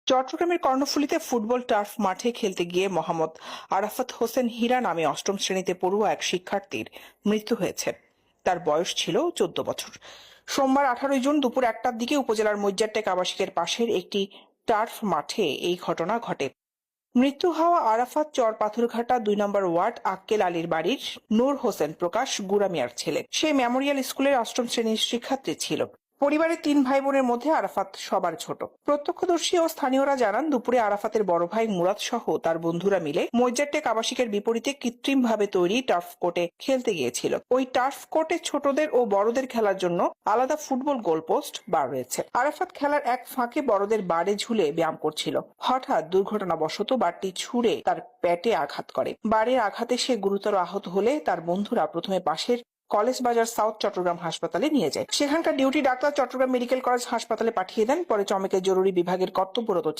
চট্টগ্রামের কর্ণফুলীতে football turf মাঠে খেলতে গিয়ে মোহাম্মদ আরাফাত হোসেন হীরা নামে অষ্টম শ্রেণীতে পড়ুয়া এক শিক্ষার্থীর মৃত্যু হয়েছে। তার বয়স ছিল 14 বছর। সোমবার 18 জুন দুপুর 1টার দিকে উপজেলার মজ্জারটেক আবাসিকের পাশের একটি টার্ফ মাঠে এই ঘটনা ঘটে। মৃত্যু হওয়া আরাফাত চর পাথরঘাটা 2 নম্বর ওয়ার্ড আক্কেল আলীর বাড়ির নূর হোসেন প্রকাশ গুরামিয়ার ছেলে। সে মেমোরিয়াল স্কুলের অষ্টম শ্রেণীর শিক্ষার্থী ছিল। পরিবারের 3 ভাই বোনের মধ্যে আরাফাত সবার ছোট। প্রত্যক্ষদর্শী ও স্থানীয়রা জানান, দুপুরে আরাফাতের বড় ভাই মুরাদ সহ তার বন্ধুরা মিলে মজ্জারটেক আবাসিকের বিপরীতে কৃত্রিমভাবে তৈরি টার্ফ কোর্টে খেলতে গিয়েছিল। ওই টার্ফ কোর্টে ছোটদের ও বড়দের খেলার জন্য আলাদা ফুটবল গোলপোস্ট বার রয়েছে। আরাফাত খেলার এক ফাঁকে বড়দের বারে ঝুলে ব্যায়াম করছিল। হঠাৎ দুর্ঘটনাবশত বারটি ছুঁড়ে তার পেটে আঘাত করে। বারের আঘাতে সে গুরুতর আহত হলে তার বন্ধুরা প্রথমে পাশের কলেজ বাজার সাউথ চট্টগ্রাম হাসপাতালে নিয়ে যায়। সেখানকার duty doctor Chittagong medical college হাসপাতালে পাঠিয়ে দেন। পরে চমেকের জরুরি বিভাগের কর্তব্যরত